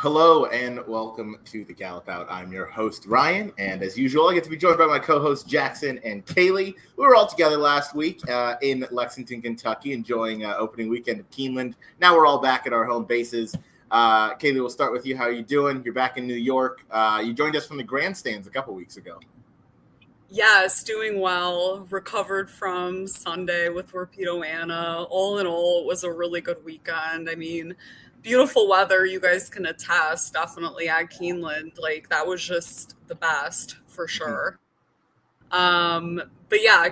Hello and welcome to the Gallop Out. I'm your host, Ryan, and as usual, I get to be joined by my co-hosts, Jackson and Kaylee. We were all together last week in Lexington, Kentucky, enjoying opening weekend of Keeneland. Now we're all back at our home bases. Kaylee, we'll start with you. How are you doing? You're back in New York. You joined us from the grandstands a couple weeks ago. Yes, doing well. Recovered from Sunday with Torpedo Anna. All in all, it was a really good weekend. I mean, beautiful weather, you guys can attest, definitely at Keeneland. Like, that was just the best for sure. But yeah,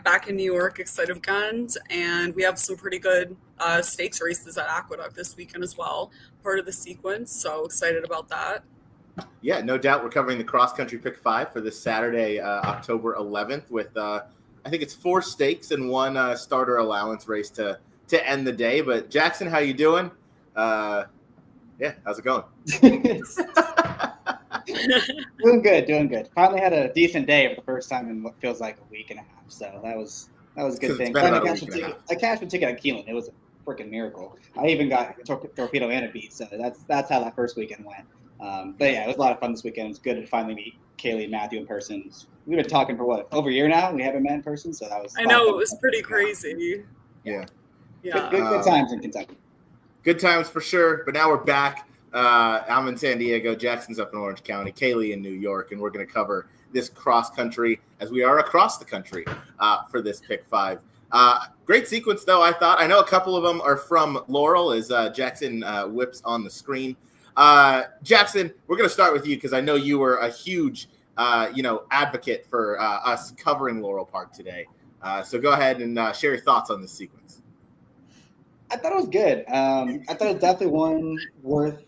back in New York, excited weekend, and we have some pretty good stakes races at Aqueduct this weekend as well, part of the sequence. So excited about that. Yeah, no doubt. We're covering the cross-country pick 5 for this Saturday, October 11th, with I think it's 4 stakes and 1 starter allowance race to end the day. But Jackson, how you doing? Yeah, how's it going? Doing good. Finally had a decent day for the first time in what feels like a week and a half. So that was a good thing. I cashed a ticket at Keeneland. It was a freaking miracle. I even got Torpedo Anna beat. So that's how that first weekend went. But yeah, it was a lot of fun this weekend. It's good to finally meet Kaylee and Matthew in person. We've been talking for over a year now. We haven't met in person, so that was. I know, it was pretty crazy. Yeah. Good times in Kentucky. Good times for sure. But now we're back. I'm in San Diego. Jackson's up in Orange County. Kaylee in New York, and we're going to cover this cross country as we are across the country for this pick 5. Great sequence, though. I know a couple of them are from Laurel, as Jackson whips on the screen. Jackson, we're going to start with you because I know you were a huge, advocate for us covering Laurel Park today. So go ahead and share your thoughts on this sequence. I thought it was good. I thought it was definitely one worth.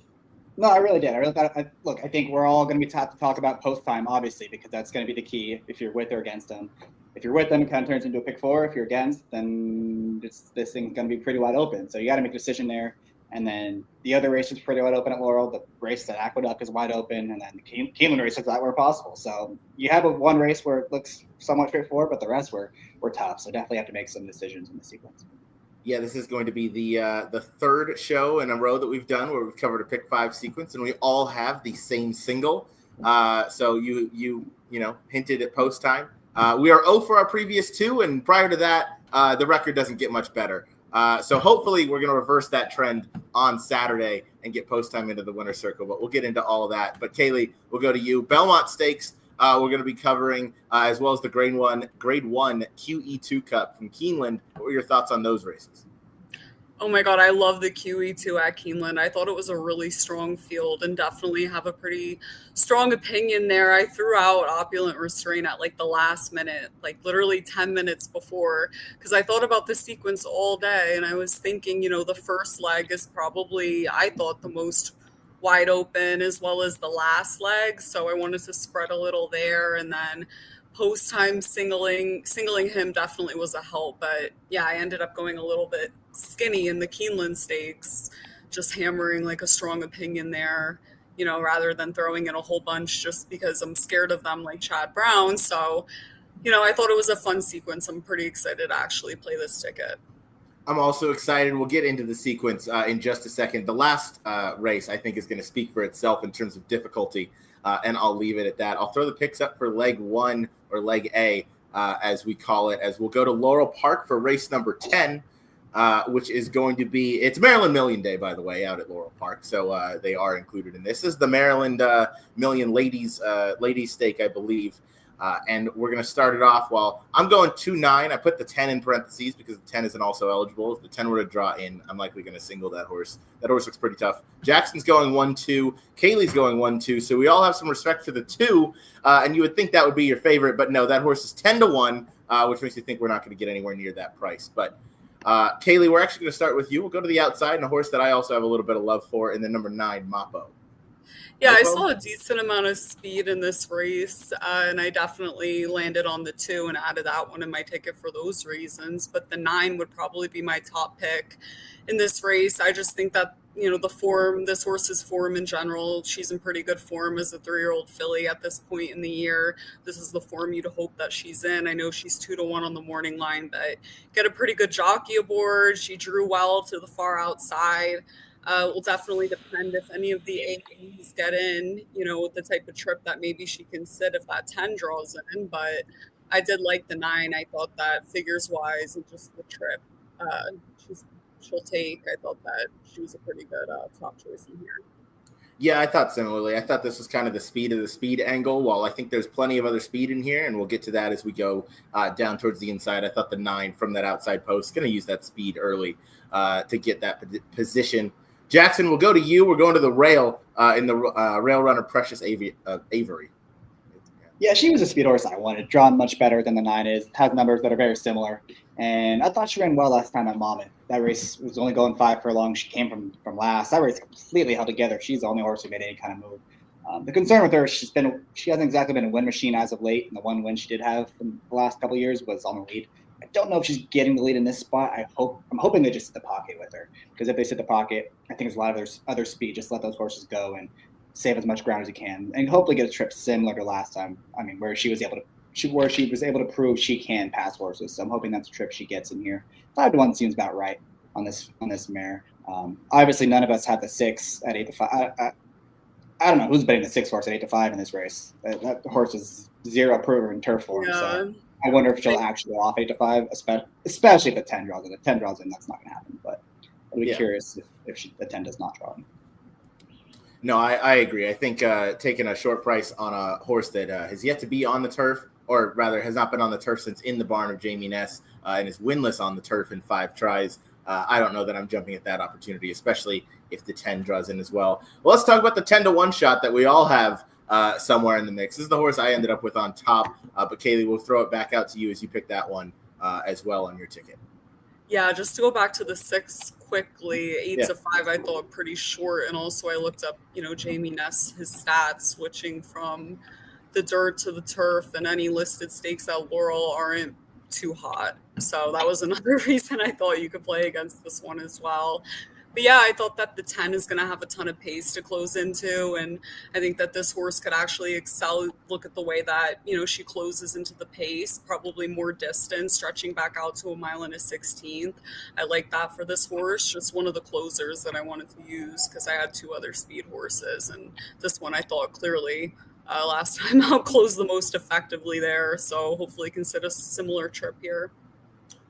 No, I really did. I really thought. I think we're all going to be taught to talk about post time, obviously, because that's going to be the key if you're with or against them. If you're with them, it kind of turns into a pick 4. If you're against, then this thing's going to be pretty wide open. So you got to make a decision there. And then the other race is pretty wide open at Laurel. The race at Aqueduct is wide open, and then the Keeneland race is that where possible. So you have one race where it looks somewhat straightforward, but the rest were tough. So definitely have to make some decisions in the sequence. Yeah, this is going to be the third show in a row that we've done where we've covered a pick 5 sequence, and we all have the same single. So you hinted at post time. We are 0 for our previous 2, and prior to that, the record doesn't get much better. So hopefully we're going to reverse that trend on Saturday and get post time into the winner's circle. But we'll get into all of that. But Kaylee, we'll go to you. Belmont Stakes. We're going to be covering as well as the Grade 1 QE2 Cup from Keeneland. What were your thoughts on those races? Oh my God, I love the QE2 at Keeneland. I thought it was a really strong field and definitely have a pretty strong opinion there. I threw out Opulent Restraint at the last minute, literally 10 minutes before, because I thought about the sequence all day and I was thinking, the first leg is probably, I thought, the most wide open as well as the last leg. So I wanted to spread a little there, and then post-time singling him definitely was a help. But yeah, I ended up going a little bit skinny in the Keeneland stakes, just hammering a strong opinion there, rather than throwing in a whole bunch just because I'm scared of them like Chad Brown. So, I thought it was a fun sequence. I'm pretty excited to actually play this ticket. I'm also excited. We'll get into the sequence in just a second. The last race, I think, is going to speak for itself in terms of difficulty, and I'll leave it at that. I'll throw the picks up for leg 1 or leg A, as we call it, as we'll go to Laurel Park for race number 10, which is going to be – it's Maryland Million Day, by the way, out at Laurel Park, so they are included in this. This is the Maryland Million ladies stake, I believe. And we're going to start it off. Well, I'm going 2-9. I put the 10 in parentheses because the 10 isn't also eligible. If the 10 were to draw in, I'm likely going to single that horse. That horse looks pretty tough. Jackson's going 1-2. Kaylee's going 1-2. So we all have some respect for the 2. And you would think that would be your favorite. But no, that horse is 10-1, which makes you think we're not going to get anywhere near that price. But Kaylee, we're actually going to start with you. We'll go to the outside, and a horse that I also have a little bit of love for, and then number 9, Mappo. Yeah, I saw a decent amount of speed in this race, and I definitely landed on the 2 and added that one in my ticket for those reasons. But the 9 would probably be my top pick in this race. I just think that, the form, this horse's form in general, she's in pretty good form as a 3-year-old filly at this point in the year. This is the form you'd hope that she's in. I know she's 2-1 on the morning line, but get a pretty good jockey aboard. She drew well to the far outside. Will definitely depend if any of the A's get in, with the type of trip that maybe she can sit if that 10 draws in. But I did like the 9. I thought that figures wise and just the trip she'll take. I thought that she was a pretty good top choice in here. Yeah, I thought similarly. I thought this was kind of the speed angle, while I think there's plenty of other speed in here, and we'll get to that as we go down towards the inside. I thought the 9 from that outside post, going to use that speed early to get that position. Jackson, we'll go to you. We're going to the rail in the rail runner Precious Avery. Yeah, she was a speed horse I wanted. Drawn much better than the 9 is. Has numbers that are very similar. And I thought she ran well last time at Monmouth. That race was only going 5 furlongs. She came from last. That race completely held together. She's the only horse who made any kind of move. The concern with her, she hasn't exactly been a win machine as of late. And the one win she did have in the last couple of years was on the lead. I don't know if she's getting the lead in this spot. I'm hoping they just sit the pocket with her, because if they sit the pocket, I think there's a lot of other speed. Just let those horses go and save as much ground as you can, and hopefully get a trip similar to last time. I mean, where she was able to prove she can pass horses. So I'm hoping that's a trip she gets in here. 5-1 seems about right on this mare. Obviously, none of us have the 6 at 8-5. I don't know who's betting the 6 horse at 8-5 in this race. That horse is 0 prover in turf form. Yeah. So I wonder if she'll actually go off 8-5, especially if the 10 draws in. If 10 draws in, that's not going to happen. But I'd be curious if the 10 does not draw in. No, I agree. I think taking a short price on a horse that has yet to be on the turf, or rather has not been on the turf since in the barn of Jamie Ness, and is winless on the turf in 5 tries. I don't know that I'm jumping at that opportunity, especially if the 10 draws in as well. Well, let's talk about the 10-1 shot that we all have somewhere in the mix. This is the horse I ended up with on top, but Kaylee, we'll throw it back out to you as you pick that one as well on your ticket. Yeah, just to go back to the 6 quickly, 8-5, I thought pretty short. And also I looked up, Jamie Ness, his stats, switching from the dirt to the turf, and any listed stakes at Laurel aren't too hot. So that was another reason I thought you could play against this one as well. But yeah, I thought that the 10 is going to have a ton of pace to close into. And I think that this horse could actually excel. Look at the way that, she closes into the pace, probably more distance, stretching back out to 1 mile and a 16th. I like that for this horse. Just one of the closers that I wanted to use, because I had 2 other speed horses. And this one I thought clearly last time out closed the most effectively there. So hopefully can sit a similar trip here.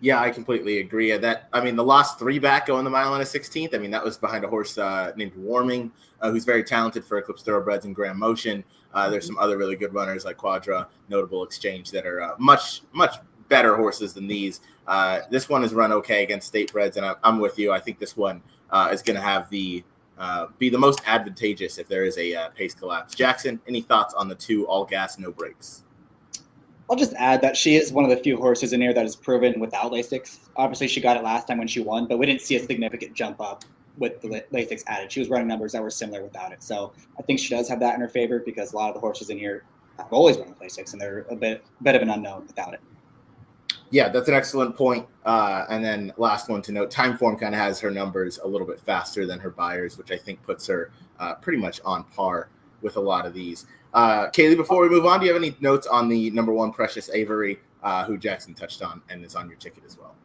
Yeah, I completely agree. The last 3 back going the mile and a 16th. That was behind a horse named Warming, who's very talented for Eclipse Thoroughbreds and Grand Motion. There's some other really good runners like Quadra, Notable Exchange, that are much, much better horses than these. This one has run okay against Statebreds, and I'm with you. I think this one is going to have be the most advantageous if there is a pace collapse. Jackson, any thoughts on the 2 all gas, no brakes? I'll just add that she is one of the few horses in here that is proven without Lasix. Obviously, she got it last time when she won, but we didn't see a significant jump up with the Lasix added. She was running numbers that were similar without it. So I think she does have that in her favor, because a lot of the horses in here have always run with Lasix, and they're a bit of an unknown without it. Yeah, that's an excellent point. And then last one to note, Timeform kind of has her numbers a little bit faster than her buyers, which I think puts her pretty much on par with a lot of these. Kaylee, before we move on, do you have any notes on the number 1 Precious Avery, who Jackson touched on and is on your ticket as well?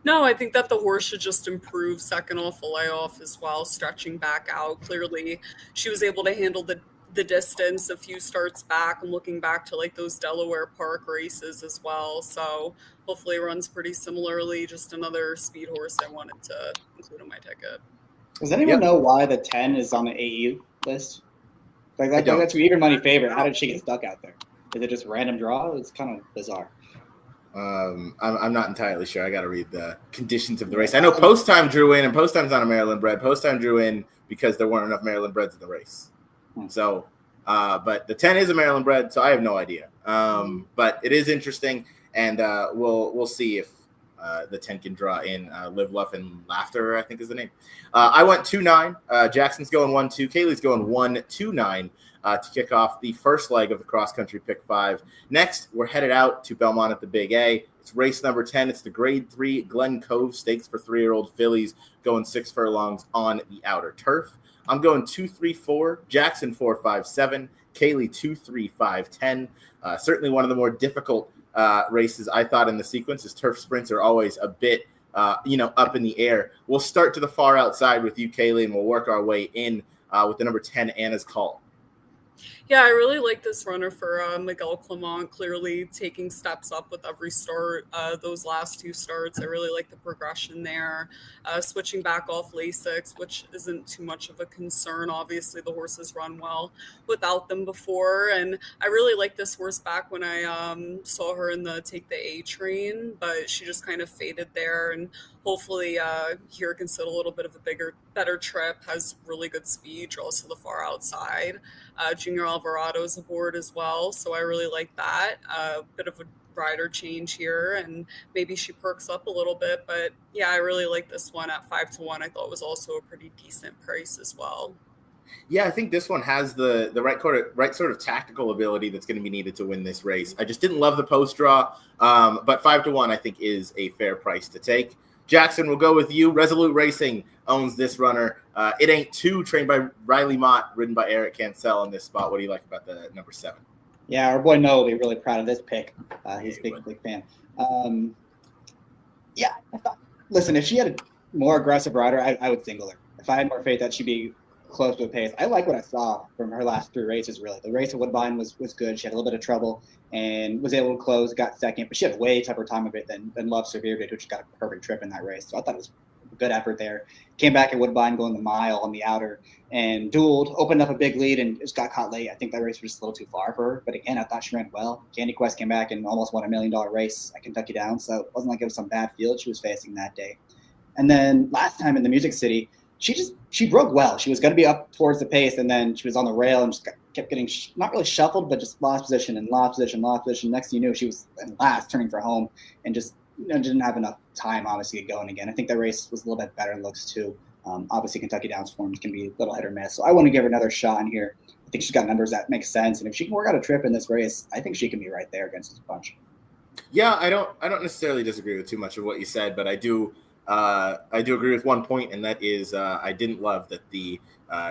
No, I think that the horse should just improve second off a layoff as well, stretching back out. Clearly, she was able to handle the distance a few starts back. I'm looking back to like those Delaware Park races as well. So hopefully it runs pretty similarly. Just another speed horse I wanted to include on my ticket. Does anyone know why the 10 is on the AU list? That's your even money favorite. How did she get stuck out there? Is it just random draw? It's kind of bizarre. I'm not entirely sure. I got to read the conditions of the race. I know Post Time drew in, and Post Time's not a Maryland bred. Post Time drew in because there weren't enough Maryland breds in the race. So, but the 10 is a Maryland bred, so I have no idea. But it is interesting, and we'll see if the 10 can draw in. Live, Love, and Laughter, I think is the name. I went 2-9. Jackson's going 1-2. Kaylee's going 1-2-9 to kick off the first leg of the cross-country pick 5. Next, we're headed out to Belmont at the Big A. It's race number 10. It's the Grade 3 Glen Cove Stakes for 3-year-old fillies, going 6 furlongs on the outer turf. I'm going 2-3-4. Jackson 4-5-7. Kaylee 2-3-5-10. Certainly one of the more difficult races I thought in the sequence, as turf sprints are always a bit up in the air. We'll start to the far outside with you, Kaylee, and we'll work our way in with the number 10, Anna's Call. Yeah, I really like this runner for Miguel Clement, clearly taking steps up with every start. Those last 2 starts, I really like the progression there. Switching back off Lasix, which isn't too much of a concern. Obviously, the horses run well without them before. And I really like this horse back when I saw her in the Take the A train, but she just kind of faded there. And hopefully here can sit a little bit of a better trip, has really good speed, draws to the far outside. Junior Alvarado's aboard as well, so I really like that. A bit of a rider change here, and maybe she perks up a little bit. But yeah, I really like this one at 5-1. I thought was also a pretty decent price as well. Yeah, I think this one has the right sort of tactical ability that's going to be needed to win this race. I just didn't love the post draw, but 5-1 I think is a fair price to take. Jackson, we'll go with you. Resolute Racing owns this runner. It Ain't Two, trained by Riley Mott, ridden by Eric Cancel in this spot. What do you like about the number 7? Yeah, our boy Noah will be really proud of this pick. He's a big fan. Yeah, I thought, listen, if she had a more aggressive rider, I would single her. If I had more faith that she'd be close to a pace. I like what I saw from her last 3 races, really. The race at Woodbine was good. She had a little bit of trouble and was able to close, got second, but she had a way tougher time of it than Love Severe did, which got a perfect trip in that race. So I thought it was a good effort there. Came back at Woodbine going the mile on the outer and dueled, opened up a big lead and just got caught late. I think that race was just a little too far for her. But again, I thought she ran well. Candy Quest came back and almost won $1 million race at Kentucky Downs. So it wasn't like it was some bad field she was facing that day. And then last time in the Music City, she broke well. She was going to be up towards the pace, and then she was on the rail and just kept getting not really shuffled, but just lost position. Next thing you knew, she was in last, turning for home, and just didn't have enough time, obviously, to get going again. I think that race was a little bit better in looks too. Obviously, Kentucky Downs forms can be a little hit or miss, so I want to give her another shot in here. I think she's got numbers that make sense, and if she can work out a trip in this race, I think she can be right there against this bunch. Yeah, I don't necessarily disagree with too much of what you said, but I do agree with one point, and that is I didn't love that the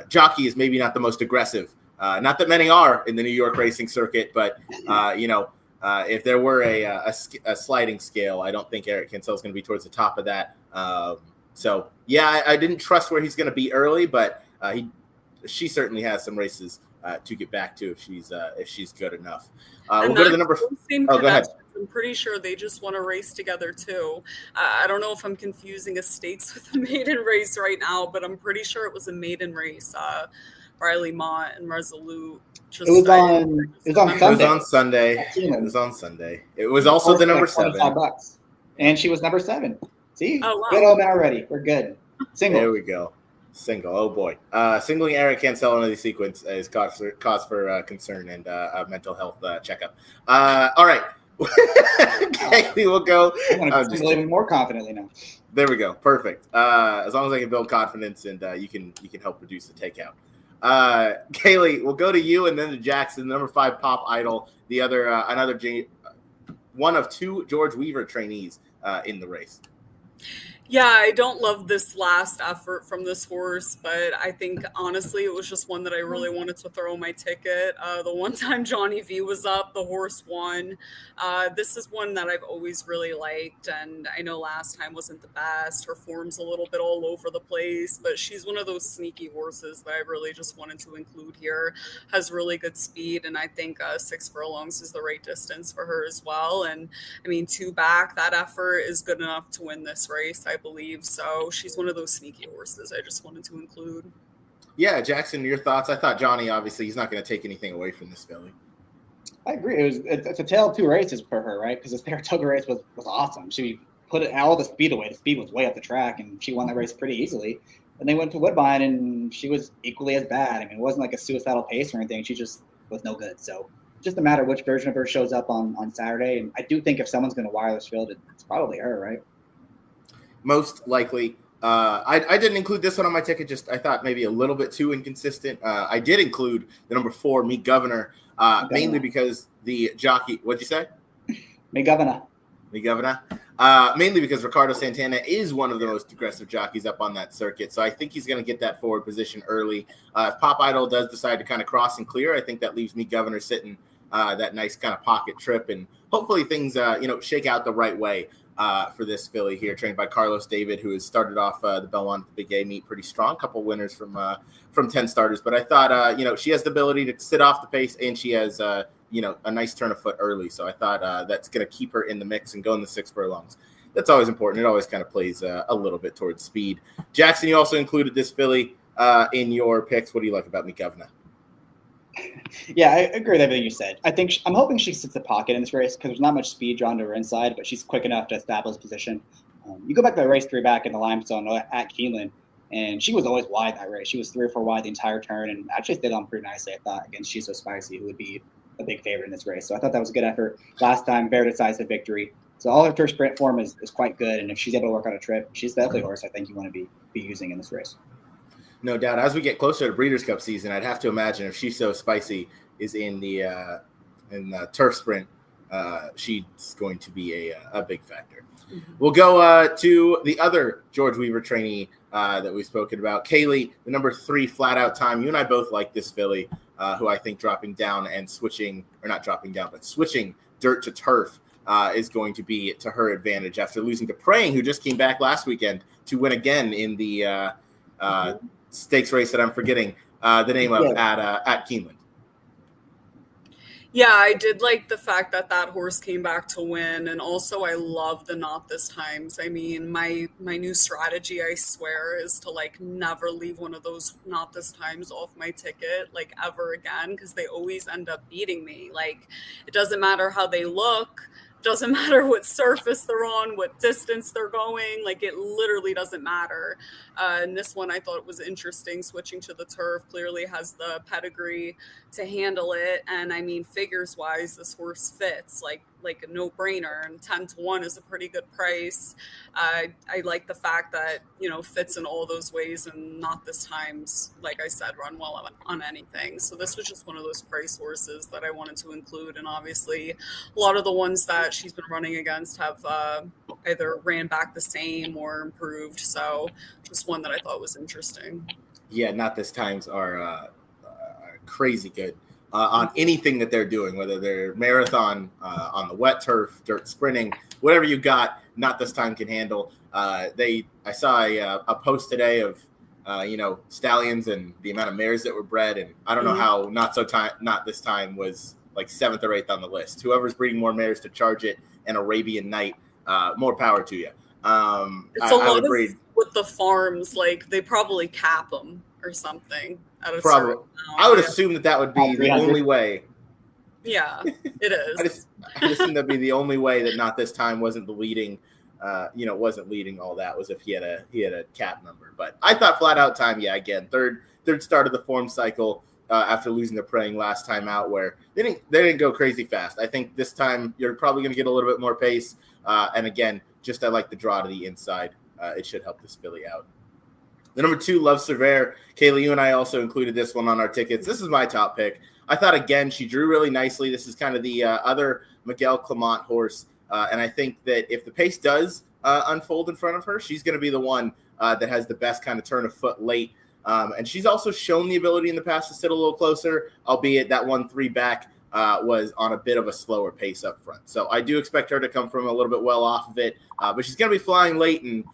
jockey is maybe not the most aggressive. Not that many are in the New York racing circuit, but if there were a sliding scale, I don't think Eric Cancel is going to be towards the top of that. So yeah, I didn't trust where he's going to be early, but she certainly has some races to get back to if she's good enough. We'll go to the number. Oh, go ahead. I'm pretty sure they just want to race together too. I don't know if I'm confusing estates with a maiden race right now, but I'm pretty sure it was a maiden race. Riley Mott and Resolute. It was on Sunday. It was on Sunday. It was also the number 7. $25. And she was number 7. See? Oh, wow. Good old man already. We're good. Single. There we go. Single. Oh boy. Singling Eric Cancel in the sequence is cause for concern and a mental health checkup. All right. Kaylee will go. I'm going to even more confidently now. There we go. Perfect. As long as I can build confidence and you can help reduce the takeout. Kaylee, we'll go to you and then to Jackson, number 5 Pop Idol, the other one of 2 George Weaver trainees in the race. Yeah, I don't love this last effort from this horse, but I think honestly it was just one that I really wanted to throw my ticket. The one time Johnny V was up, the horse won. This is one that I've always really liked, and I know last time wasn't the best. Her form's a little bit all over the place, but she's one of those sneaky horses that I really just wanted to include here. Has really good speed, and I think 6 furlongs is the right distance for her as well. And I mean, 2 back, that effort is good enough to win this race, I believe. So she's one of those sneaky horses I just wanted to include. Yeah, Jackson, your thoughts? I thought Johnny, obviously, he's not going to take anything away from this filly. I agree. It's a tale of 2 races for her, right? Because the Saratoga race was awesome. She put all the speed away. The speed was way up the track, and she won that race pretty easily. And they went to Woodbine, and she was equally as bad. I mean, it wasn't like a suicidal pace or anything. She just was no good. So just a matter of which version of her shows up on Saturday. And I do think if someone's going to wire this field, it's probably her, right? Most likely. I didn't include this one on my ticket. Just I thought maybe a little bit too inconsistent. I did include the number 4, Me Governor, mainly because the jockey. What'd you say? Me Governor. Me Governor. Mainly because Ricardo Santana is one of the most aggressive jockeys up on that circuit. So I think he's going to get that forward position early. If Pop Idol does decide to kind of cross and clear, I think that leaves Me Governor sitting that nice kind of pocket trip, and hopefully things, shake out the right way for this filly here, trained by Carlos David, who has started off the Belmont Big A meet pretty strong. Couple winners from 10 starters, but I thought, she has the ability to sit off the pace, and she has, a nice turn of foot early. So I thought that's going to keep her in the mix and go in the 6 furlongs. That's always important. It always kind of plays a little bit towards speed. Jackson, you also included this filly in your picks. What do you like about Me Governor? Yeah, I agree with everything you said. I'm hoping she sits the pocket in this race because there's not much speed drawn to her inside, but she's quick enough to establish position. You go back to the race 3 back in the limestone at Keeneland, and she was always wide that race. She was 3 or 4 wide the entire turn, and actually stayed on pretty nicely, I thought, against She's So Spicy, who would be a big favorite in this race. So I thought that was a good effort last time. Very decisive victory. So all of her sprint form is quite good, and if she's able to work on a trip, she's definitely a horse I think you want to be using in this race. No doubt. As we get closer to Breeders' Cup season, I'd have to imagine if She's So Spicy is in the turf sprint, she's going to be a big factor. Mm-hmm. We'll go to the other George Weaver trainee that we've spoken about, Kaylee, the number 3 flat out time. You and I both like this filly, who I think dropping down and switching dirt to turf is going to be to her advantage after losing to Praying, who just came back last weekend to win again in the stakes race that I'm forgetting the name of at Keeneland. Yeah, I did like the fact that horse came back to win, and also I love the Not This Times. I mean, my new strategy, I swear, is to never leave one of those Not This Times off my ticket ever again, because they always end up beating me. It doesn't matter how they look. Doesn't matter what surface they're on, what distance they're going, it literally doesn't matter. And this one I thought it was interesting, switching to the turf, clearly has the pedigree to handle it. And I mean, figures wise, this horse fits like a no-brainer, and 10-1 is a pretty good price. I like the fact that, fits in all those ways, and Not This Times, like I said, run well on anything. So this was just one of those price horses that I wanted to include. And obviously a lot of the ones that she's been running against have either ran back the same or improved. So just one that I thought was interesting. Yeah, Not This Times are crazy good. On anything that they're doing, whether they're marathon, on the wet turf, dirt sprinting, whatever you got, Not This Time can handle. I saw a post today of, stallions and the amount of mares that were bred, and I don't know how Not This Time was 7th or 8th on the list. Whoever's breeding more mares to Charge It and Arabian Night, more power to you. It's a lot with the farms, they probably cap them or something. Probably. I would assume that would be the only way. Yeah, it is. I assume that'd be the only way that Not This Time wasn't the leading, wasn't leading all that, was if he had a cap number. But I thought Flat Out Time, again, third start of the form cycle after losing to Praying last time out, where they didn't go crazy fast. I think this time you're probably going to get a little bit more pace. And again, I like the draw to the inside. It should help this filly out. The number 2, Love Surveyor. Kaylee, you and I also included this one on our tickets. This is my top pick. I thought, again, she drew really nicely. This is kind of the other Miguel Clement horse. And I think that if the pace does unfold in front of her, she's going to be the one that has the best kind of turn of foot late. And she's also shown the ability in the past to sit a little closer, albeit that 1-3 back was on a bit of a slower pace up front. So I do expect her to come from a little bit well off of it. But she's going to be flying late, and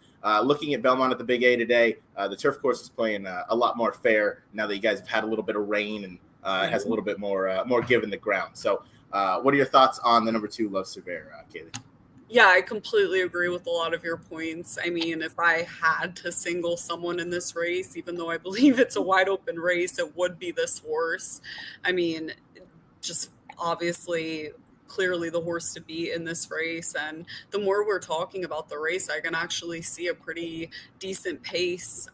looking at Belmont at the Big A today, the turf course is playing a lot more fair now that you guys have had a little bit of rain, and it has a little bit more give in the ground. So what are your thoughts on the number 2, Love Surveyor, Kaylee? Yeah, I completely agree with a lot of your points. I mean, if I had to single someone in this race, even though I believe it's a wide open race, it would be this horse. I mean, just obviously clearly the horse to beat in this race. And the more we're talking about the race, I can actually see a pretty decent pace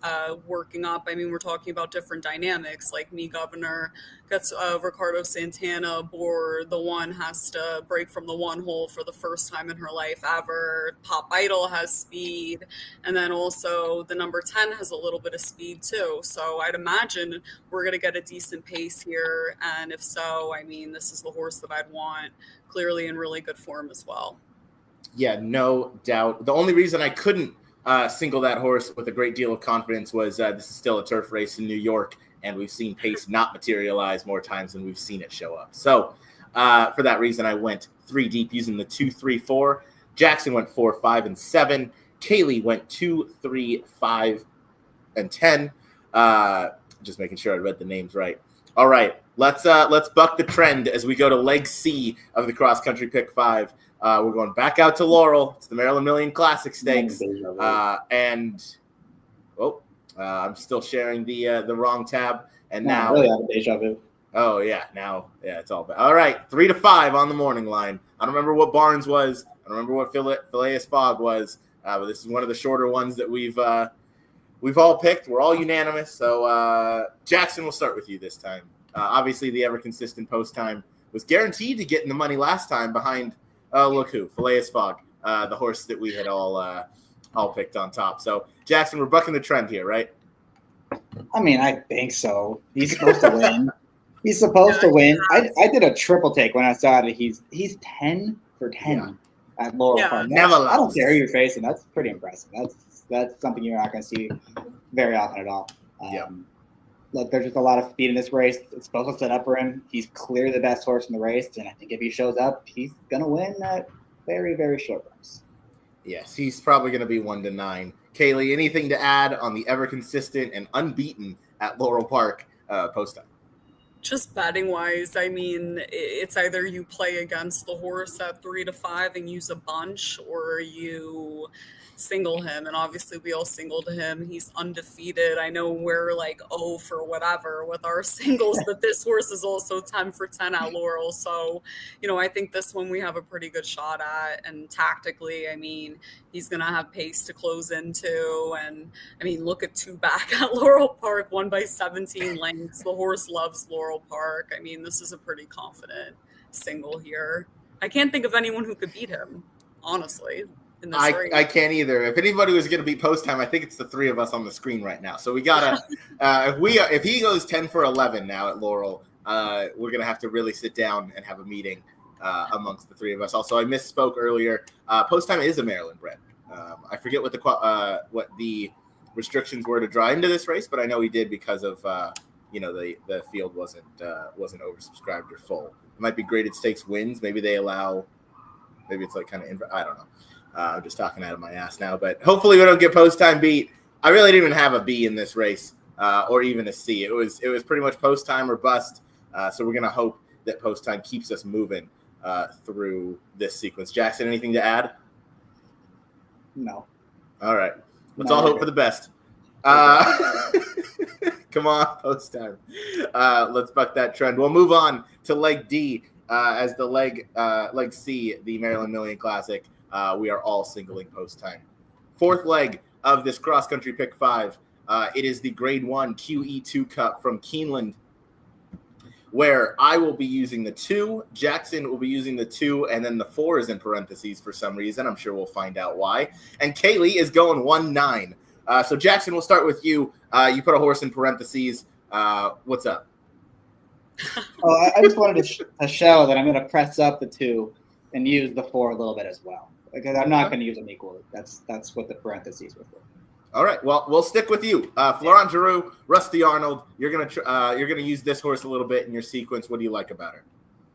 working up. I mean, we're talking about different dynamics, like Me Governor gets Ricardo Santana aboard. The one has to break from the one hole for the first time in her life ever. Pop Idol has speed. And then also the number 10 has a little bit of speed too. So I'd imagine we're going to get a decent pace here. And if so, I mean, this is the horse that I'd want, clearly in really good form as well. Yeah, no doubt. The only reason I couldn't single that horse with a great deal of confidence was this is still a turf race in New York, and we've seen pace not materialize more times than we've seen it show up. So For that reason, I went 3 deep using the 2, 3, 4. Jackson went 4, 5, and 7. Kaylee went 2, 3, 5, and 10. Just making sure I read the names right. All right, let's buck the trend as we go to leg C of the cross country pick 5. We're going back out to Laurel. It's the Maryland Million Classic Stakes, I'm still sharing the wrong tab, and now really have a deja vu. Oh yeah, now it's all bad. All right, 3 to 5 on the morning line. I don't remember what Barnes was. I don't remember what Phileas Fogg was. But this is one of the shorter ones that we've all picked. We're all unanimous. So Jackson, we'll start with you this time. Obviously, the ever consistent post time was guaranteed to get in the money last time behind. Look who, Phileas Fogg, the horse that we had all picked on top. So Jackson, we're bucking the trend here, right? I mean, I think so. He's supposed to win. He's supposed to win. I did a triple take when I saw it. He's 10 for 10 at Laurel Park. I don't dare you face him. That's pretty impressive. That's something you're not going to see very often at all. Look, there's just a lot of speed in this race. It's supposed to set up for him. He's clearly the best horse in the race, and I think if he shows up, he's going to win at very, very short race. Yes, he's probably going to be 1 to 9. Kaylee, anything to add on the ever consistent and unbeaten at Laurel Park post time? Just betting wise, I mean, it's either you play against the horse at 3 to 5 and use a bunch, or you single him. And obviously we all singled him. He's undefeated. I know we're like, oh, for whatever with our singles, but this horse is also 10 for 10 at Laurel. So, I think this one we have a pretty good shot at. And tactically, I mean, he's going to have pace to close into. And I mean, look at 2 back at Laurel Park, won by 17 lengths. The horse loves Laurel Park. I mean, this is a pretty confident single here. I can't think of anyone who could beat him, honestly. I can't either. If anybody was going to beat post time, I think it's the 3 of us on the screen right now. So we gotta, if he goes 10 for 11 now at Laurel, we're gonna have to really sit down and have a meeting amongst the 3 of us. Also, I misspoke earlier. Post time is a Maryland bred. I forget what the restrictions were to draw into this race, but I know he did because of the field wasn't oversubscribed or full. It might be graded stakes wins. Maybe they allow. Maybe it's like kind of I don't know. I'm just talking out of my ass now, but hopefully we don't get post time beat. I really didn't even have a B in this race, or even a C. It was pretty much post time or bust. So we're gonna hope that post time keeps us moving through this sequence. Jackson, anything to add? No. All right. Let's all hope for the best. Come on, post time. Let's buck that trend. We'll move on to leg D as the leg C, the Maryland Million Classic. We are all singling post time. 4th leg of this cross country pick 5. It is the Grade 1 QE2 Cup from Keeneland, where I will be using the 2, Jackson will be using the 2, and then the 4 is in parentheses for some reason. I'm sure we'll find out why. And Kaylee is going 1-9. So Jackson, we'll start with you. You put a horse in parentheses. What's up? Oh, I just wanted to show that I'm going to press up the 2 and use the 4 a little bit as well. Because I'm not going to use them equally. That's what the parentheses were for. All right. Well, we'll stick with you. Florent Giroux, Rusty Arnold. You're gonna use this horse a little bit in your sequence. What do you like about her?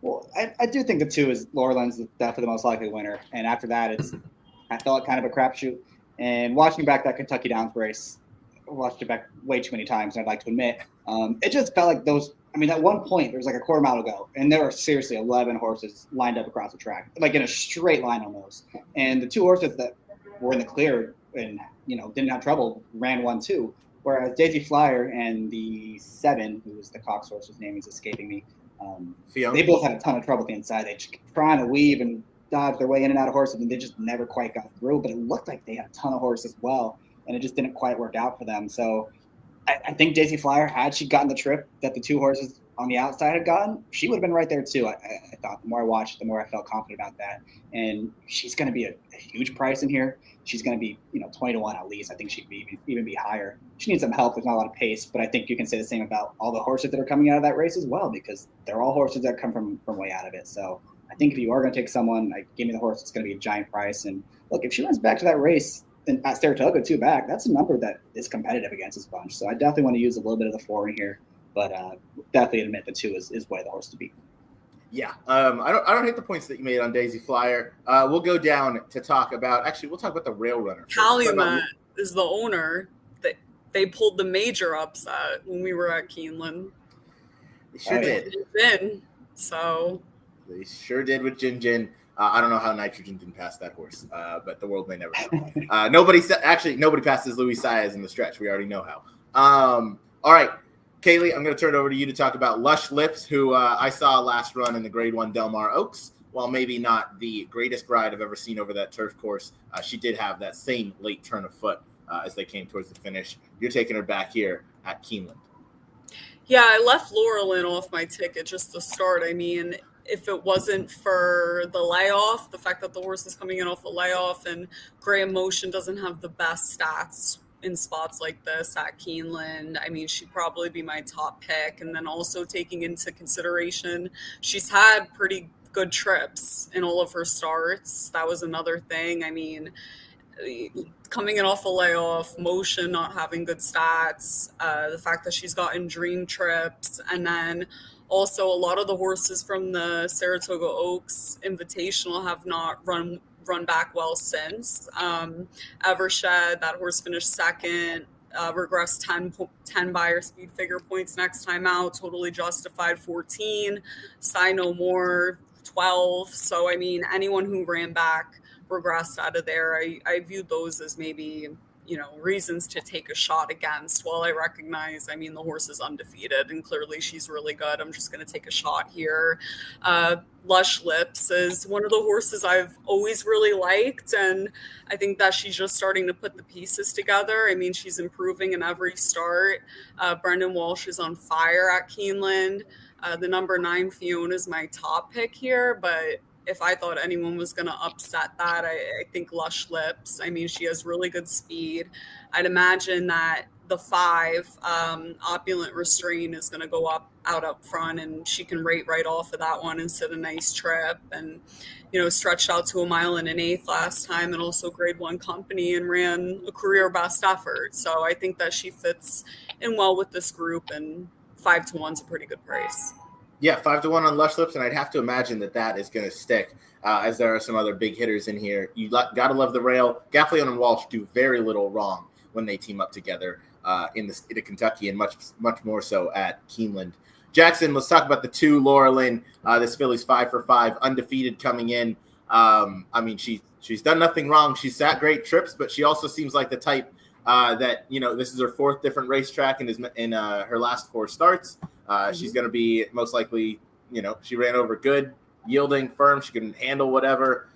Well, I do think the 2 is Laurelin's definitely the most likely winner, and after that, I felt kind of a crapshoot. And watching back that Kentucky Downs race, I watched it back way too many times, and I'd like to admit, it just felt like those. I mean, at one point, there was like a quarter mile to go, and there were seriously 11 horses lined up across the track, like in a straight line almost. And the 2 horses that were in the clear and, didn't have trouble ran 1-2, whereas Daisy Flyer and the 7, who was the Cox horse, whose name is escaping me, they both had a ton of trouble at the inside. They just trying to weave and dodge their way in and out of horses, and they just never quite got through. But it looked like they had a ton of horses as well, and it just didn't quite work out for them. So I think Daisy Flyer, had she gotten the trip that the 2 horses on the outside had gotten, she would have been right there too. I thought the more I watched, the more I felt confident about that. And she's going to be a huge price in here. She's going to be 20 to 1 at least. I think she'd even be higher. She needs some help. There's not a lot of pace, but I think you can say the same about all the horses that are coming out of that race as well, because they're all horses that come from way out of it. So I think if you are going to take someone, give me the horse, it's going to be a giant price. And look, if she runs back to that race and at Saratoga 2 back, that's a number that is competitive against this bunch. So I definitely want to use a little bit of the 4 in here, but definitely admit the 2 is way the horse to beat. Yeah, I don't hate the points that you made on Daisy Flyer. We'll go down to talk about. Actually, we'll talk about the rail runner. Calumet is the owner. They pulled the major upset when we were at Keeneland. They sure did. So they sure did with Jin. I don't know how Nitrogen didn't pass that horse, but the world may never know. Nobody passes Luis Saez in the stretch. We already know how. All right. Kaylee, I'm going to turn it over to you to talk about Lush Lips, who I saw last run in the Grade 1 Del Mar Oaks. While maybe not the greatest ride I've ever seen over that turf course, she did have that same late turn of foot as they came towards the finish. You're taking her back here at Keeneland. Yeah, I left Laurel in off my ticket just to start. I mean, if it wasn't for the layoff, the fact that the horse is coming in off a layoff and Graham Motion doesn't have the best stats in spots like this at Keeneland, I mean, she'd probably be my top pick. And then also taking into consideration, she's had pretty good trips in all of her starts. That was another thing. I mean, coming in off a layoff, Motion not having good stats, the fact that she's gotten dream trips, and then also a lot of the horses from the Saratoga Oaks Invitational have not run back well since. Evershed, that horse finished second, regressed 10 buyer speed figure points next time out, totally justified 14, Sigh No More 12. So, I mean, anyone who ran back regressed out of there. I viewed those as maybe, reasons to take a shot against. While I recognize, I mean, the horse is undefeated and clearly she's really good, I'm just going to take a shot here. Lush Lips is one of the horses I've always really liked, and I think that she's just starting to put the pieces together. I mean, she's improving in every start. Brendan Walsh is on fire at Keeneland. The number 9 Fiona is my top pick here, but if I thought anyone was going to upset that, I think Lush Lips. I mean, she has really good speed. I'd imagine that the 5, Opulent Restraint, is going to go out up front, and she can rate right off of that one and sit a nice trip. And, stretched out to 1 mile and an 1/8 last time, and also Grade 1 company, and ran a career best effort. So I think that she fits in well with this group, and 5 to 1's a pretty good price. Yeah, 5 to 1 on Lush Lips, and I'd have to imagine that is going to stick, as there are some other big hitters in here. You got to love the rail. Gaffleon and Walsh do very little wrong when they team up together in the state of Kentucky, and much more so at Keeneland. Jackson, let's talk about the 2 Laurel. This filly's 5 for 5, undefeated coming in. I mean, she's done nothing wrong. She's sat great trips, but she also seems like the type that, this is her 4th different racetrack and is in her last 4 starts. She's going to be most likely, she ran over good, yielding, firm. She can handle whatever.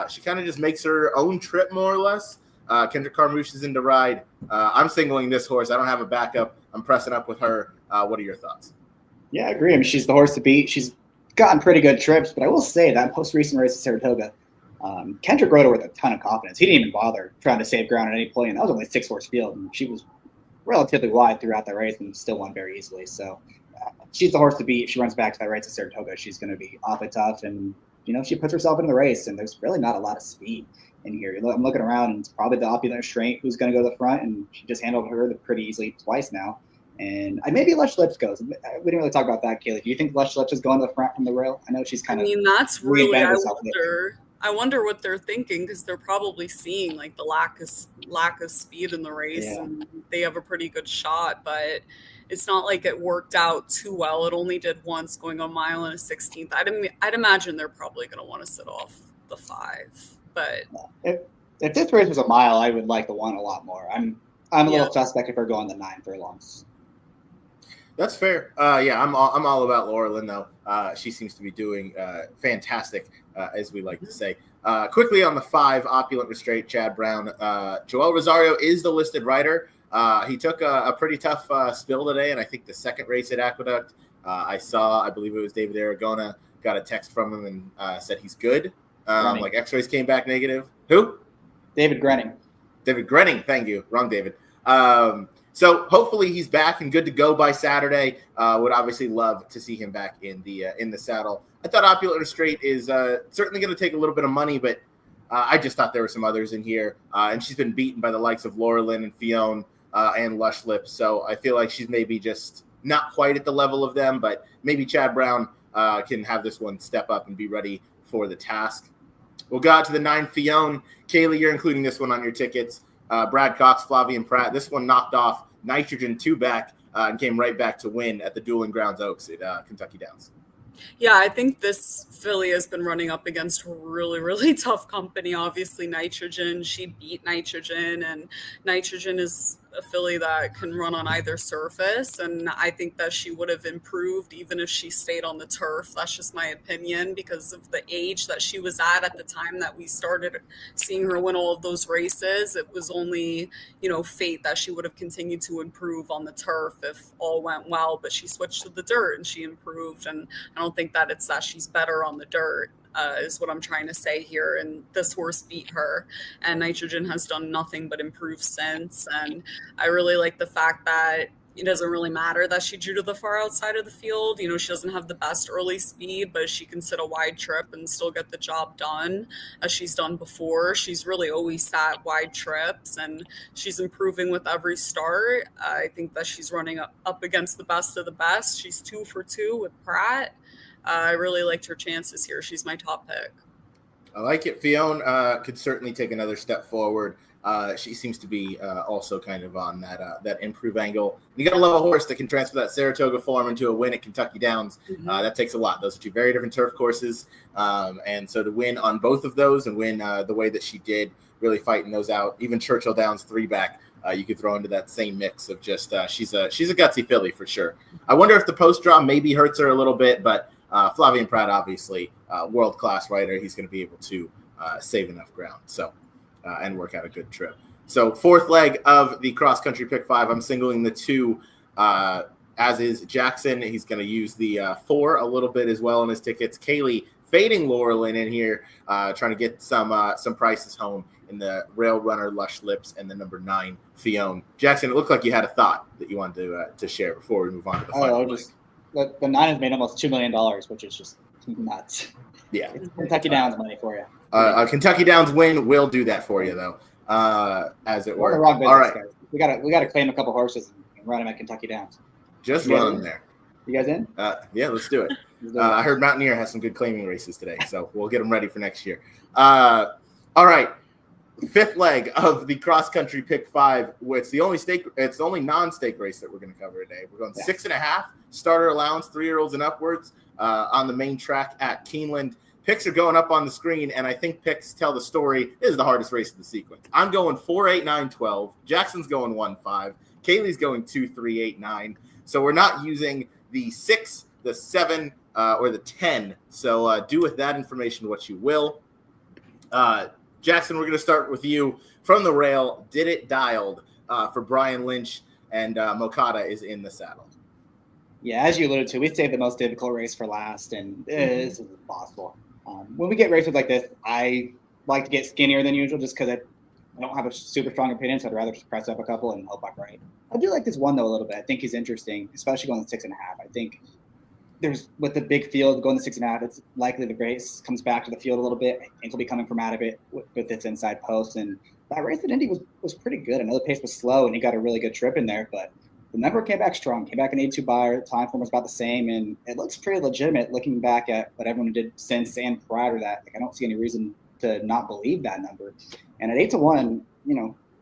She kind of just makes her own trip, more or less. Kendrick Carmouche is in to ride. I'm singling this horse. I don't have a backup. I'm pressing up with her. What are your thoughts? Yeah, I agree. I mean, she's the horse to beat. She's gotten pretty good trips, but I will say that most recent race at Saratoga, Kendrick rode her with a ton of confidence. He didn't even bother trying to save ground at any point, and that was only a 6-horse field, and she was relatively wide throughout the race and still won very easily. So she's the horse to beat. If she runs back to that race at Saratoga, she's going to be awfully tough, and she puts herself into the race, and there's really not a lot of speed in here. I'm looking around, and it's probably the Opulent Restraint who's going to go to the front, and she just handled her pretty easily twice now. And maybe Lush Lips goes. We didn't really talk about that, Kaylee. Do you think Lush Lips is going to the front from the rail? I know she's kind of. I mean, that's really. I wonder what they're thinking, because they're probably seeing like the lack of speed in the race, and they have a pretty good shot, but it's not like it worked out too well. It only did once, going 1 mile and a 16th. I'd imagine they're probably going to want to sit off the 5, but if this race was a mile, I would like the 1 a lot more. I'm a little suspect if we're going the 9 furlongs. That's fair. I'm all about Laurel, though. She seems to be doing fantastic, as we like to say. Quickly on the 5, Opulent Restraint, Chad Brown. Joel Rosario is the listed rider. He took a pretty tough spill today, and I think the second race at Aqueduct, I believe it was David Aragona, got a text from him and said he's good. Like X-rays came back negative. Who? David Grenning. David Grenning, thank you. Wrong David. So hopefully he's back and good to go by Saturday. Would obviously love to see him back in the saddle. I thought Opulent Restraint is certainly going to take a little bit of money, but I just thought there were some others in here. And she's been beaten by the likes of Laurel and Fiona and Lush Lips. So I feel like she's maybe just not quite at the level of them, but maybe Chad Brown can have this one step up and be ready for the task. We'll go out to the 9 Fionn. Kaylee, you're including this one on your tickets. Brad Cox, Flavian Pratt. This one knocked off Nitrogen 2 back and came right back to win at the Dueling Grounds Oaks at Kentucky Downs. Yeah, I think this filly has been running up against really, really tough company. Obviously, Nitrogen, she beat Nitrogen, and Nitrogen is a filly that can run on either surface. And I think that she would have improved even if she stayed on the turf. That's just my opinion because of the age that she was at the time that we started seeing her win all of those races. It was only, fate that she would have continued to improve on the turf if all went well, but she switched to the dirt and she improved. And I don't think that it's that she's better on the dirt. Is what I'm trying to say here. And this horse beat her, and Nitrogen has done nothing but improve since. And I really like the fact that it doesn't really matter that she drew to the far outside of the field. She doesn't have the best early speed, but she can sit a wide trip and still get the job done as she's done before. She's really always sat wide trips, and she's improving with every start. I think that she's running up against the best of the best. She's 2 for 2 with Pratt. I really liked her chances here. She's my top pick. I like it. Fionn could certainly take another step forward. She seems to be also kind of on that improve angle. You got to love a horse that can transfer that Saratoga form into a win at Kentucky Downs. That takes a lot. Those are 2 very different turf courses. And so to win on both of those and win the way that she did, really fighting those out, even Churchill Downs 3-back, you could throw into that same mix of just she's a gutsy filly for sure. I wonder if the post draw maybe hurts her a little bit, but Flavian Pratt, obviously, world-class rider. He's going to be able to save enough ground and work out a good trip. So 4th leg of the cross-country pick 5, I'm singling the 2, as is Jackson. He's going to use the 4 a little bit as well in his tickets. Kaylee fading Laurel in here, trying to get some prices home in the Rail Runner, Lush Lips, and the number 9 Fionn. Jackson, it looked like you had a thought that you wanted to share before we move on to the final leg. The 9 has made almost $2 million, which is just nuts. Yeah. It's Kentucky Downs money for you. A Kentucky Downs win will do that for you, though, as it were. All right. Guys. We gotta claim a couple horses and run them at Kentucky Downs. Just run them there. You guys in? Yeah, let's do it. I heard Mountaineer has some good claiming races today, so we'll get them ready for next year. All right. 5th leg of the cross-country pick 5. It's the only non-stake race that we're going to cover today. We're going 6.5 starter allowance, 3-year-olds and upwards on the main track at Keeneland. Picks are going up on the screen, and I think picks tell the story. This is the hardest race of the sequence. I'm going 4, 8, 9, 12. Jackson's going 1, 5. Kaylee's going 2, 3, 8, 9. So we're not using the 6, the 7, or the 10. So do with that information what you will. Jackson, we're going to start with you from the rail. Did it dialed for Brian Lynch, and Mokata is in the saddle. Yeah, as you alluded to, we saved the most difficult race for last, and this is impossible. When we get races like this, I like to get skinnier than usual just because I don't have a super strong opinion, so I'd rather just press up a couple and hope I'm right. I do like this one, though, a little bit. I think he's interesting, especially going to 6.5. I think with the big field going to 6.5, it's likely the race comes back to the field a little bit. I think he'll be coming from out of it with its inside post. And that race at Indy was pretty good. I know the pace was slow, and he got a really good trip in there, but the number came back strong. Came back an 8-2 buyer. Time form was about the same, and it looks pretty legitimate looking back at what everyone did since and prior to that. I don't see any reason to not believe that number. And at 8-1,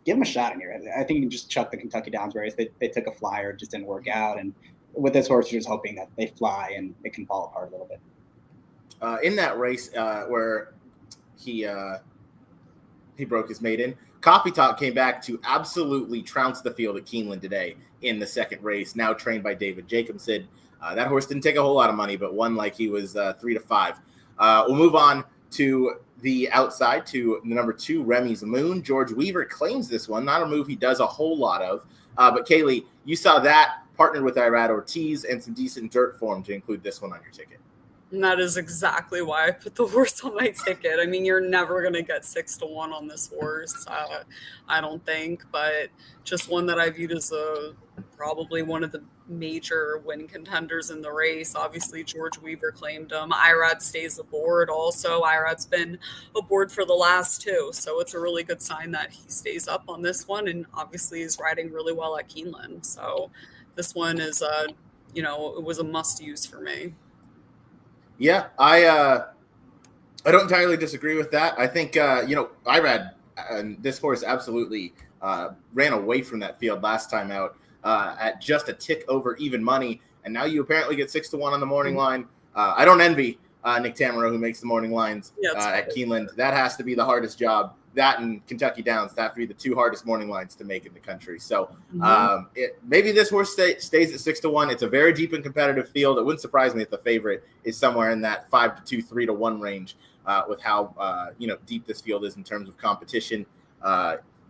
give him a shot in here. I think you can just chuck the Kentucky Downs race. They took a flyer, it just didn't work out, and with this horse, you're just hoping that they fly and it can fall apart a little bit. In that race where he broke his maiden, Coffee Talk came back to absolutely trounce the field at Keeneland today in the second race, now trained by David Jacobson. That horse didn't take a whole lot of money, but won like he was 3-5. We'll move on to the outside to the number 2, Remy's Moon. George Weaver claims this one, not a move he does a whole lot of. But Kaylee, you saw that partnered with Irad Ortiz and some decent dirt form to include this one on your ticket. And that is exactly why I put the horse on my ticket. I mean, you're never going to get 6-1 on this horse, I don't think, but just one that I viewed as probably one of the major win contenders in the race. Obviously, George Weaver claimed him. Irad stays aboard also. Irad's been aboard for the last 2, so it's a really good sign that he stays up on this one, and obviously is riding really well at Keeneland. So this one is, it was a must-use for me. Yeah, I don't entirely disagree with that. I think Irad and this horse absolutely ran away from that field last time out at just a tick over even money, and now you apparently get 6-1 on the morning line. I don't envy Nick Tamaro, who makes the morning lines at Keeneland. That has to be the hardest job. That and Kentucky Downs have to be the two hardest morning lines to make in the country. So maybe this horse stays at 6-1. It's a very deep and competitive field. It wouldn't surprise me if the favorite is somewhere in that 5-2, 3-1 range with how deep this field is in terms of competition.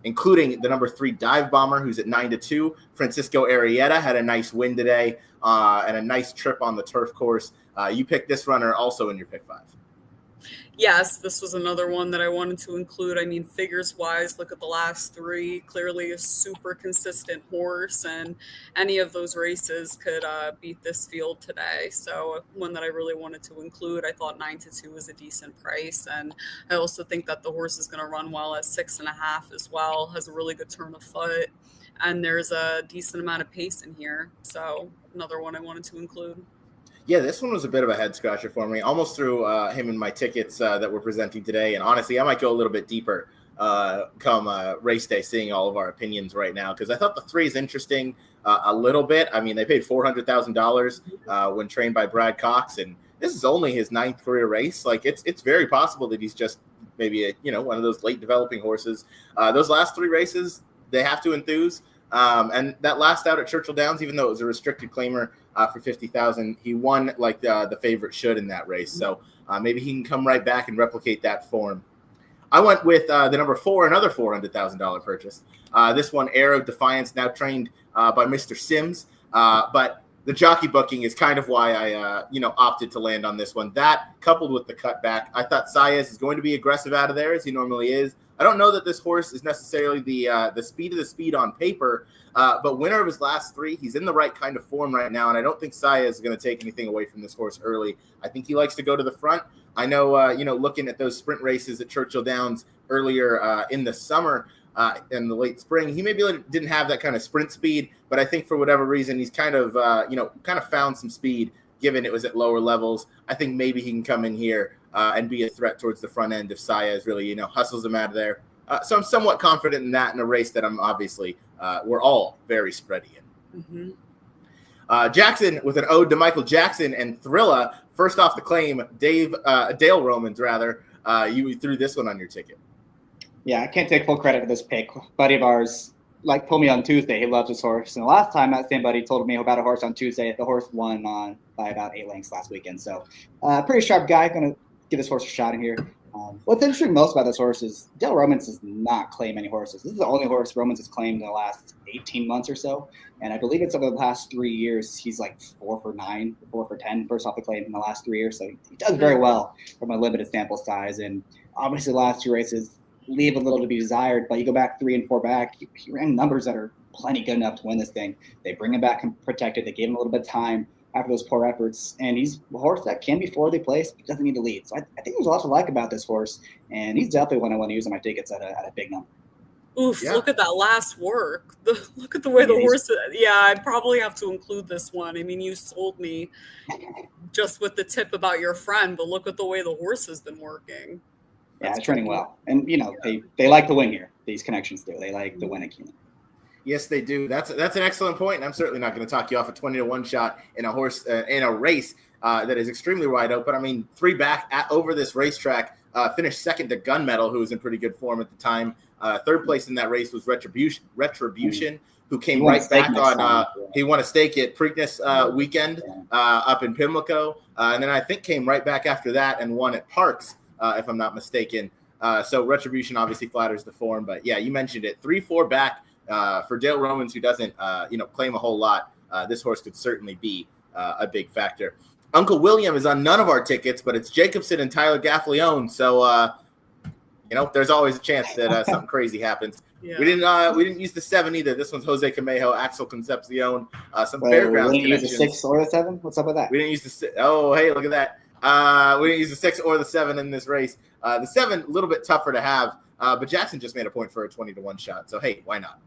Including the number 3 Dive Bomber, who's at 9-2. Francisco Arrieta had a nice win today and a nice trip on the turf course. You picked this runner also in your pick 5. Yes, this was another one that I wanted to include. I mean, figures-wise, look at the last 3. Clearly a super consistent horse, and any of those races could beat this field today. So one that I really wanted to include. I thought 9-2 was a decent price, and I also think that the horse is going to run well at 6.5 as well. Has a really good turn of foot, and there's a decent amount of pace in here. So another one I wanted to include. Yeah, this one was a bit of a head scratcher for me. Almost threw him in my tickets that we're presenting today. And honestly, I might go a little bit deeper come race day, seeing all of our opinions right now, because I thought the 3 is interesting a little bit. I mean, they paid $400,000 when trained by Brad Cox, and this is only his 9th career race. Like, it's very possible that he's just maybe one of those late developing horses. Those last 3 races, they have to enthuse. And that last out at Churchill Downs, even though it was a restricted claimer for $50,000, he won like the favorite should in that race. So maybe he can come right back and replicate that form. I went with the number 4, another $400,000 purchase. This one, Air of Defiance, now trained by Mr. Sims. But the jockey booking is kind of why I opted to land on this one. That coupled with the cutback, I thought Saez is going to be aggressive out of there as he normally is. I don't know that this horse is necessarily the speed of the speed on paper, but winner of his last 3, he's in the right kind of form right now, and I don't think Saez is going to take anything away from this horse early. I think he likes to go to the front. I know, looking at those sprint races at Churchill Downs earlier in the summer in the late spring, he maybe didn't have that kind of sprint speed, but I think for whatever reason he's kind of found some speed given it was at lower levels. I think maybe he can come in here and be a threat towards the front end if Saez really, hustles him out of there. So I'm somewhat confident in that in a race that I'm obviously, we're all very spready in. Mm-hmm. Jackson with an ode to Michael Jackson and Thrilla. First off the claim, Dale Romans, rather. You threw this one on your ticket. Yeah, I can't take full credit for this pick. A buddy of ours, told me on Tuesday he loves this horse. And the last time that same buddy told me about a horse on Tuesday, the horse won by about 8 lengths last weekend. So pretty sharp guy. Going to give this horse a shot in here. What's interesting most about this horse is Dale Romans does not claim any horses. This is the only horse Romans has claimed in the last 18 months or so. And I believe it's over the last 3 years, he's 4 for 9, 4 for 10 first off the claim in the last 3 years. So he does very well from a limited sample size. And obviously the last 2 races leave a little to be desired, but you go back 3 and 4 back, he ran numbers that are plenty good enough to win this thing. They bring him back and protected. They gave him a little bit of time after those poor efforts, and he's a horse that can be fourthly placed, but doesn't need to lead. So I think there's a lot to like about this horse, and he's definitely one I want to use on my tickets at a big number. Oof, yeah. Look at that last work. Look at the way the horse – yeah, I'd probably have to include this one. I mean, you sold me just with the tip about your friend, but look at the way the horse has been working. Yeah, it's training well. And, they like to win here. These connections do. They like to win at Keeneland. Yes, they do. That's an excellent point, and I'm certainly not going to talk you off a 20-1 shot in a horse in a race that is extremely wide open. I mean, 3 back over this racetrack, finished second to Gunmetal, who was in pretty good form at the time. Third place in that race was Retribution, who came right back on. He won a stake at Preakness weekend up in Pimlico, and then I think came right back after that and won at Parks, if I'm not mistaken. So Retribution obviously flatters the form, but yeah, you mentioned it. 3-4 back. For Dale Romans, who doesn't, claim a whole lot, this horse could certainly be a big factor. Uncle William is on none of our tickets, but it's Jacobson and Tyler Gaffleone. So, there's always a chance that something crazy happens. Yeah. We didn't use the 7 either. This one's Jose Camejo, Axel Concepcion, some fairgrounds we didn't use the 6 or the 7? What's up with that? We didn't use the 6. Oh, hey, look at that. We didn't use the 6 or the 7 in this race. The 7, a little bit tougher to have, but Jackson just made a point for a 20-1 shot. So, hey, why not?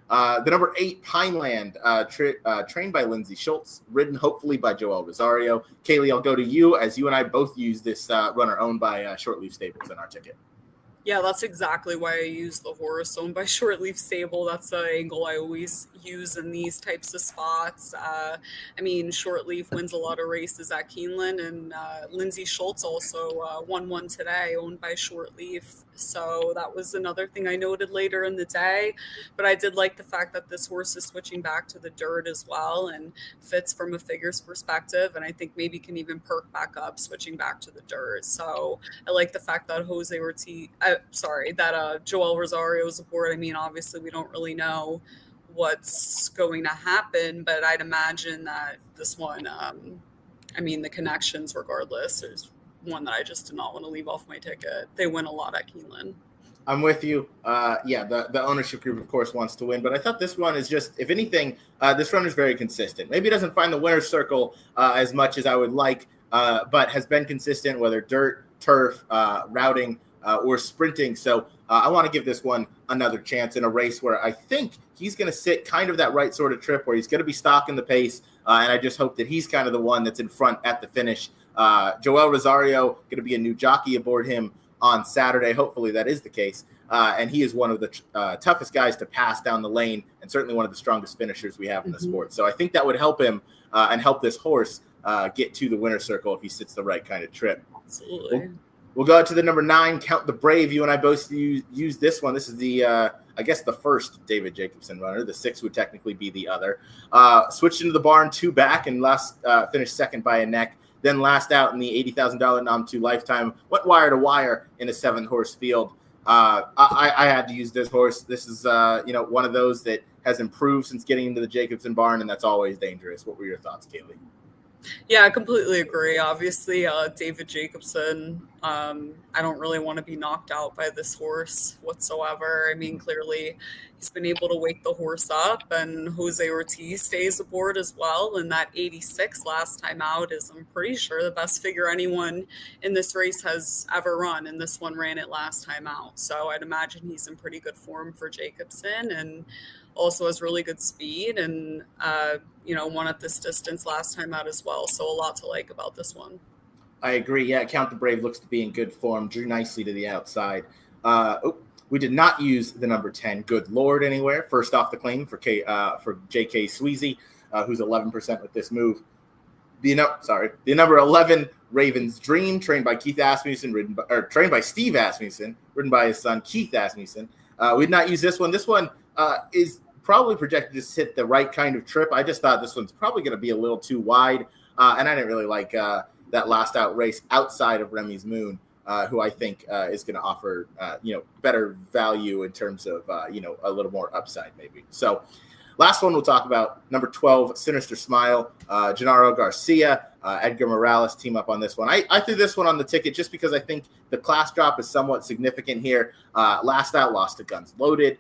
The number 8 Pineland, trained by Lindsay Schultz, ridden hopefully by Joel Rosario. Kaylee, I'll go to you, as you and I both use this runner owned by Shortleaf Stables in our ticket. Yeah, that's exactly why I use the horse owned by Shortleaf Stable. That's the angle I always use in these types of spots. Shortleaf wins a lot of races at Keeneland, and Lindsay Schultz also won one today, owned by Shortleaf. So that was another thing I noted later in the day. But I did like the fact that this horse is switching back to the dirt as well and fits from a figures perspective. And I think maybe can even perk back up switching back to the dirt. So I like the fact that Joel Rosario is aboard. Obviously we don't really know what's going to happen, but I'd imagine that this one, the connections regardless, there's one that I just did not want to leave off my ticket. They win a lot at Keeneland. I'm with you. The ownership group, of course, wants to win, but I thought this one is just, if anything, this runner is very consistent. Maybe it doesn't find the winner's circle as much as I would like, but has been consistent, whether dirt, turf, routing, or sprinting. So I want to give this one another chance in a race where I think he's going to sit kind of that right sort of trip where he's going to be stalking the pace. And I just hope that he's kind of the one that's in front at the finish. Joel Rosario going to be a new jockey aboard him on Saturday. Hopefully that is the case. And he is one of the toughest guys to pass down the lane and certainly one of the strongest finishers we have in the sport. So I think that would help him and help this horse get to the winner's circle if he sits the right kind of trip. Absolutely. We'll go to the number 9, Count the Brave. You and I both use this one. This is the first David Jacobson runner. The 6 would technically be the other. Switched into the barn 2 back and last finished second by a neck. Then last out in the $80,000 Nom 2 Lifetime. Went wire to wire in a 7-horse field. I had to use this horse. This is one of those that has improved since getting into the Jacobson barn, and that's always dangerous. What were your thoughts, Kaylee? Yeah, I completely agree. Obviously, David Jacobson, I don't really want to be knocked out by this horse whatsoever. Clearly he's been able to wake the horse up, and Jose Ortiz stays aboard as well. And that 86 last time out is, I'm pretty sure, the best figure anyone in this race has ever run. And this one ran it last time out. So I'd imagine he's in pretty good form for Jacobson, and also has really good speed and, won at this distance last time out as well. So a lot to like about this one. I agree. Yeah, Count the Brave looks to be in good form. Drew nicely to the outside. We did not use the number 10, Good Lord, anywhere. First off the claim for J.K. Sweezy, who's 11% with this move. The number 11, Raven's Dream, trained by Steve Asmussen, ridden by his son, Keith Asmussen. We did not use this one. This one is probably projected to sit the right kind of trip. I just thought this one's probably going to be a little too wide, and I didn't really like that last out race outside of Remy's Moon, who I think is going to offer better value in terms of a little more upside maybe. So last one we'll talk about, number 12, Sinister Smile, Gennaro Garcia, Edgar Morales team up on this one. I threw this one on the ticket just because I think the class drop is somewhat significant here. Last out lost to Guns Loaded.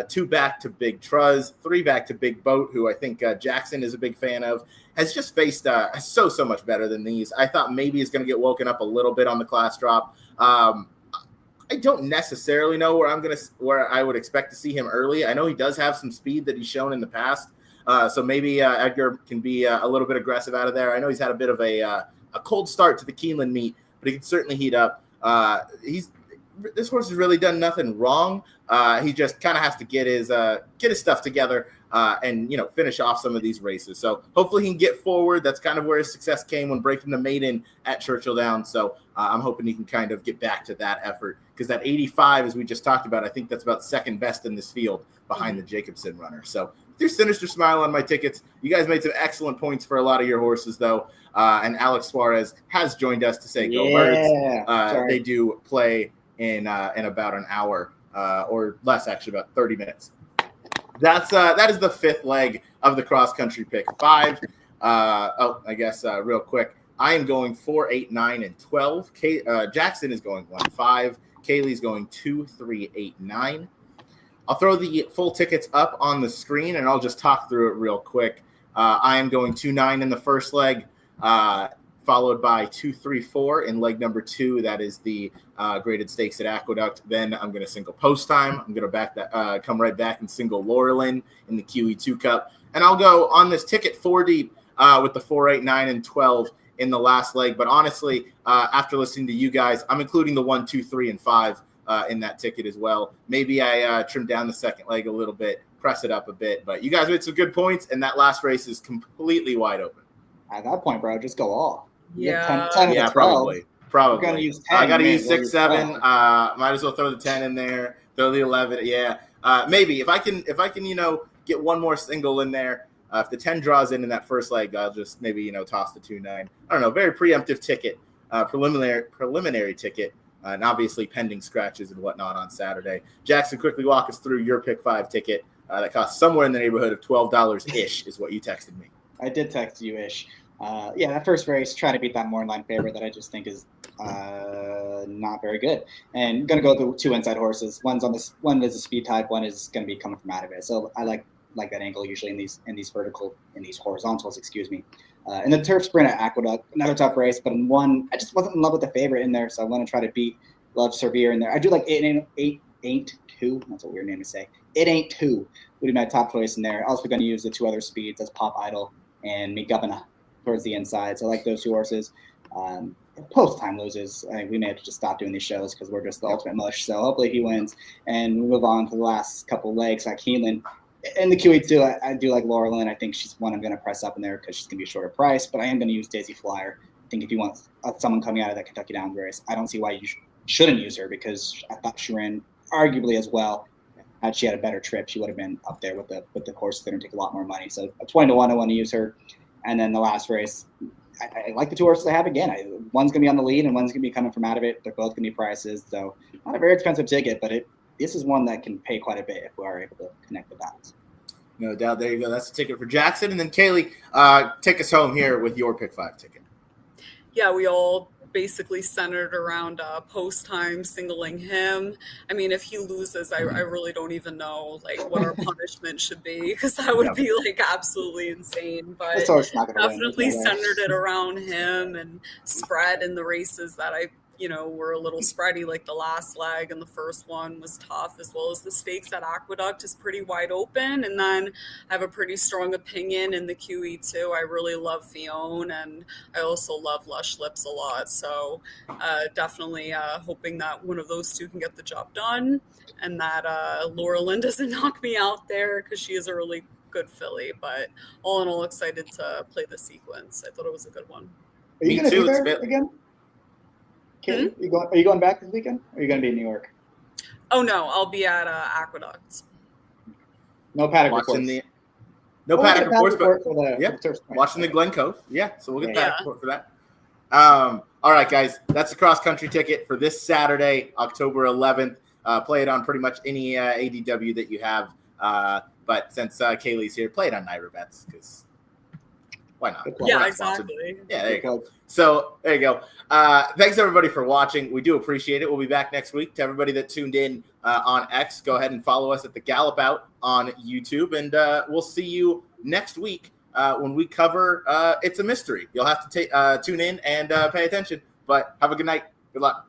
2 back to Big Truz, 3 back to Big Boat, who I think Jackson is a big fan of, has just faced so much better than these. I thought maybe he's going to get woken up a little bit on the class drop. I don't necessarily know where I would expect to see him early. I know he does have some speed that he's shown in the past, so maybe Edgar can be a little bit aggressive out of there. I know he's had a bit of a cold start to the Keeneland meet, but he can certainly heat up. This horse has really done nothing wrong. He just kind of has to get his stuff together and finish off some of these races. So hopefully he can get forward. That's kind of where his success came when breaking the maiden at Churchill Downs. So I'm hoping he can kind of get back to that effort, because that 85, as we just talked about, I think that's about second best in this field behind the Jacobson runner. So there's Sinister Smile on my tickets. You guys made some excellent points for a lot of your horses, though. And Alex Suarez has joined us to say go Birds. They do play in about an hour or less, actually, about 30 minutes. That is the 5th leg of the cross country pick 5. Real quick, I am going 4, 8, 9, and 12. Jackson is going 1, 5. Kaylee's going 2, 3, 8, 9. I'll throw the full tickets up on the screen and I'll just talk through it real quick. I am going 2, 9 in the first leg, 5, followed by 2, 3, 4 in leg number 2. That is the graded stakes at Aqueduct. Then I'm going to single Post Time. I'm going to come right back and single Laurel in the QE2 Cup. And I'll go on this ticket 4 deep with the 4, 8, 9, and 12 in the last leg. But honestly, after listening to you guys, I'm including the 1, 2, 3, and 5 in that ticket as well. Maybe I trim down the second leg a little bit, press it up a bit. But you guys made some good points, and that last race is completely wide open. At that point, bro, just go all. Yeah. 10 yeah, 12. probably. You're gonna use 10, I got to use man. 6, 7. Might as well throw the 10 in there. Throw the 11. Yeah. Maybe if I can, get one more single in there. If the 10 draws in that first leg, I'll just maybe toss the 2, 9. I don't know. Very preemptive ticket, preliminary ticket, and obviously pending scratches and whatnot on Saturday. Jackson, quickly walk us through your pick 5 ticket that costs somewhere in the neighborhood of $12 ish, is what you texted me. I did text you ish. That first race, try to beat that more line favorite that I just think is not very good. And going to go with the 2 inside horses. One is a speed type, one is going to be coming from out of it. So I like that angle usually in these horizontals, excuse me. In the turf sprint at Aqueduct, another tough race, but in one, I just wasn't in love with the favorite in there, so I'm going to try to beat Love Servier in there. I do like 8 ain't 2. That's a weird name to say. It ain't 2 would be my top choice in there. Also going to use the 2 other speeds as Pop Idol and Me Governor towards the inside. So I like those 2 horses. If Post Time loses, we may have to just stop doing these shows because we're just the ultimate mush. So hopefully he wins, and we move on to the last couple legs at Keeneland. In the QE2, I do like Laurel, and I think she's one I'm going to press up in there because she's going to be a shorter price, but I am going to use Daisy Flyer. I think if you want someone coming out of that Kentucky Downs race, I don't see why you shouldn't use her because I thought she ran arguably as well. Had she had a better trip, she would have been up there with the horses that are going to take a lot more money. So at 20 to 1, I want to use her. And then the last race, I like the 2 horses I have again. One's going to be on the lead and one's going to be coming from out of it. They're both going to be prices. So not a very expensive ticket, but this is one that can pay quite a bit if we are able to connect the dots. No doubt. There you go. That's a ticket for Jackson. And then Kaylee, take us home here with your pick 5 ticket. Yeah, we all basically centered around Post Time, singling him. I mean, if he loses, I really don't even know what our punishment should be because that would be absolutely insane. But definitely centered it around him and spread in the races that were a little spready, like the last leg, and the first one was tough, as well as the stakes at Aqueduct is pretty wide open. And then I have a pretty strong opinion in the QE2. I really love Fiona, and I also love Lush Lips a lot. So definitely hoping that one of those 2 can get the job done, and that Laurel doesn't knock me out there because she is a really good filly. But all in all, excited to play the sequence. I thought it was a good one. Are you going to be there again? Are you going back this weekend? Or are you going to be in New York? Oh, no. I'll be at Aqueduct. No paddock reports. Paddock reports, but watching the Glen Cove. Yeah, so we'll get paddock report for that. All right, guys. That's the cross-country ticket for this Saturday, October 11th. Play it on pretty much any ADW that you have. But since Kaylee's here, play it on Naira Bets because why not? Yeah, exactly. Yeah, there you go. So there you go. Thanks everybody for watching. We do appreciate it. We'll be back next week. To everybody that tuned in on X, go ahead and follow us at the Gallop Out on YouTube, and we'll see you next week when we cover It's a Mystery. You'll have to tune in and pay attention. But have a good night. Good luck.